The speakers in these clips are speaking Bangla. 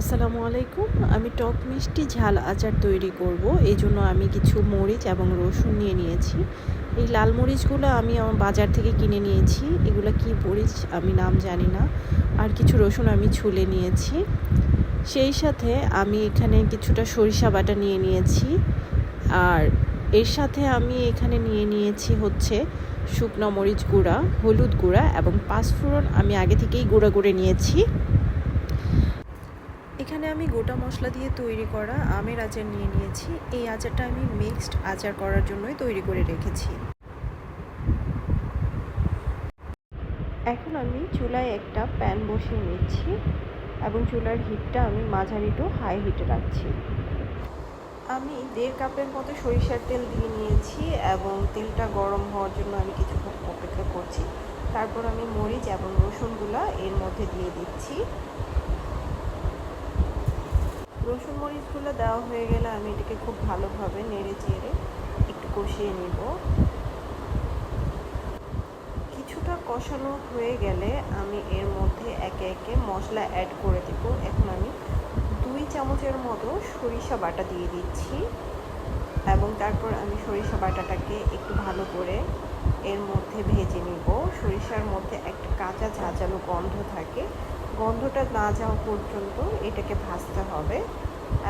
আসসালামু আলাইকুম। আমি টক মিষ্টি ঝাল আচার তৈরি করব। এজন্য আমি কিছু মরিচ এবং রসুন নিয়ে নিয়েছি। এই লাল মরিচগুলো আমি আমার বাজার থেকে কিনে নিয়েছি। এগুলো কি মরিচ আমি নাম জানি না। আর কিছু রসুন আমি ছুলে নিয়েছি। সেই সাথে আমি এখানে কিছুটা সরিষা বাটা নিয়ে নিয়েছি। আর এর সাথে আমি এখানে নিয়ে নিয়েছি হচ্ছে শুকনো মরিচ গুঁড়া, হলুদ গুঁড়া এবং পাঁচফোড়ন আমি আগে থেকেই গুঁড়া করে নিয়েছি। এখানে আমি গোটা মশলা দিয়ে তৈরি করা আমের আচার নিয়ে নিয়েছি। এই আচারটা আমি মিক্সড আচার করার জন্যই তৈরি করে রেখেছি। এখন আমি চুলায় একটা প্যান বসিয়ে নিচ্ছি এবং চুলার হিটটা আমি মাঝারি টু হাই হিটে রাখছি। আমি 1.5 কাপের মতো সরিষার তেল দিয়ে নিয়েছি এবং তেলটা গরম হওয়ার জন্য আমি কিছুক্ষণ অপেক্ষা করছি। তারপর আমি মরিচ এবং রসুনগুলো এর মধ্যে দিয়ে দিচ্ছি। রসুন মরিচগুলো দেওয়া হয়ে গেলে আমি এটাকে খুব ভালোভাবে নেড়ে চেড়ে একটু কষিয়ে নিব। কিছুটা কষানো হয়ে গেলে আমি এর মধ্যে একে একে মশলা অ্যাড করে দেব। এখন আমি 2 চামচের মতো সরিষা বাটা দিয়ে দিচ্ছি এবং তারপর আমি সরিষা বাটাটাকে একটু ভালো করে এর মধ্যে ভেজে নিব। সরিষার মধ্যে একটা কাঁচা ঝাঁঝালো গন্ধ থাকে, গন্ধটা না যাওয়া পর্যন্ত এটাকে ভাজতে হবে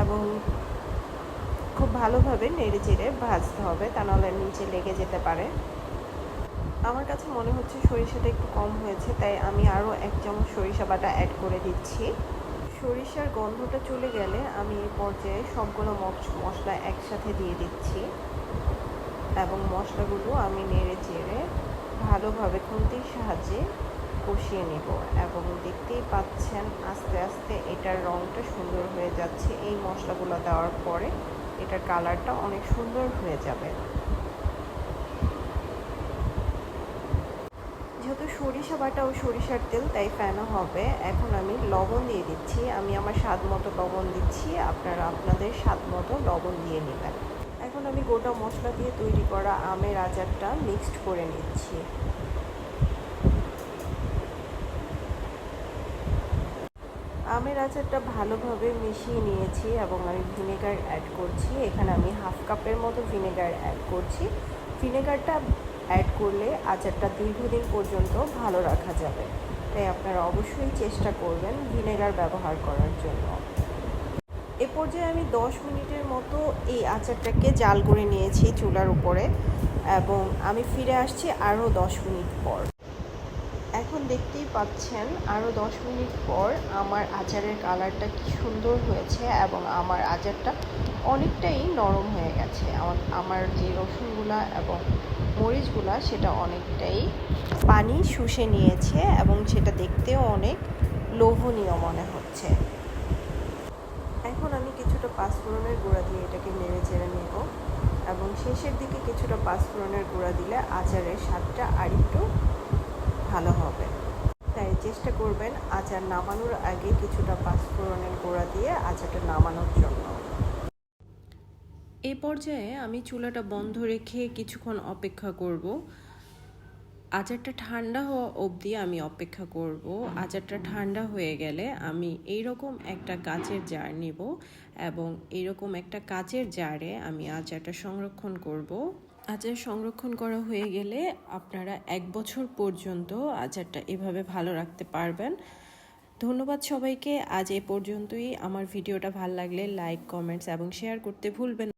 এবং খুব ভালোভাবে নেড়ে চেড়ে ভাজতে হবে, তা নাহলে নিচে লেগে যেতে পারে। আমার কাছে মনে হচ্ছে সরিষাটা একটু কম হয়েছে, তাই আমি আরও 1 চামচ সরিষা বাটা অ্যাড করে দিচ্ছি। সরিষার গন্ধটা চলে গেলে আমি এই পর্যায়ে সবগুলো মশলা একসাথে দিয়ে দিচ্ছি এবং মশলাগুলো আমি নেড়ে চেড়ে ভালোভাবে খুন্তির সাহায্যে কষিয়ে নেব এবং দেখতেই পাচ্ছেন আস্তে আস্তে এটার রঙটা সুন্দর হয়ে যাচ্ছে। এই মশলাগুলো দেওয়ার পরে এটার কালারটা অনেক সুন্দর হয়ে যাবে। যেহেতু সরিষা বাটা ও সরিষার তেল তাই ফেনা হবে। এখন আমি লবণ দিয়ে দিচ্ছি। আমি আমার স্বাদ মতো লবণ দিচ্ছি, আপনারা আপনাদের স্বাদ মতো লবণ দিয়ে নেবেন। এখন আমি গোটা মশলা দিয়ে তৈরি করা আমের আচারটা মিক্সড করে নিচ্ছি। আমের আচারটা ভালোভাবে মিশিয়ে নিয়েছি এবং আমি ভিনেগার অ্যাড করছি। এখানে আমি 1/2 কাপের মতো ভিনেগার অ্যাড করছি। ভিনেগারটা অ্যাড করলে আচারটা দীর্ঘদিন পর্যন্ত ভালো রাখা যাবে, তাই আপনারা অবশ্যই চেষ্টা করবেন ভিনেগার ব্যবহার করার জন্য। এ পর্যায়ে আমি 10 মিনিটের মতো এই আচারটাকে জাল করে নিয়েছি চুলার উপরে এবং আমি ফিরে আসছি আরও 10 মিনিট পর। এখন দেখতেই পাচ্ছেন আরও 10 মিনিট পর আমার আচারের কালারটা কি সুন্দর হয়েছে এবং আমার আচারটা অনেকটাই নরম হয়ে গেছে। আমার যে রসুনগুলা এবং মরিচগুলা সেটা অনেকটাই পানি শুষে নিয়েছে এবং সেটা দেখতেও অনেক লোভনীয় মনে হচ্ছে। এখন আমি কিছুটা পাঁচফোড়নের গুঁড়া দিয়ে এটাকে নেড়ে চেড়ে নেব এবং শেষের দিকে কিছুটা পাঁচফোড়নের গুঁড়া দিলে আচারের স্বাদটা আরেকটু ভালো হবে, তাই চেষ্টা করবেন আচার নামানোর আগে কিছুটা পাঁচফোড়নের গুঁড়া দিয়ে আচারটা নামানোর জন্য। এই পর্যায়ে আমি চুলাটা বন্ধ রেখে কিছুক্ষণ অপেক্ষা করব। আচারটা ঠান্ডা হওয়া অবধি আমি অপেক্ষা করব। আচারটা ঠান্ডা হয়ে গেলে আমি এইরকম একটা কাচের জার নেব এবং এইরকম একটা কাচের জারে আমি আচারটা সংরক্ষণ করব। আচার সংরক্ষণ করা হয়ে গেলে আপনারা 1 বছর পর্যন্ত আচারটা এভাবে ভালো রাখতে পারবেন। ধন্যবাদ সবাইকে। আজ এ পর্যন্তই। আমার ভিডিওটা ভালো লাগলে লাইক, কমেন্টস এবং শেয়ার করতে ভুলবেন না।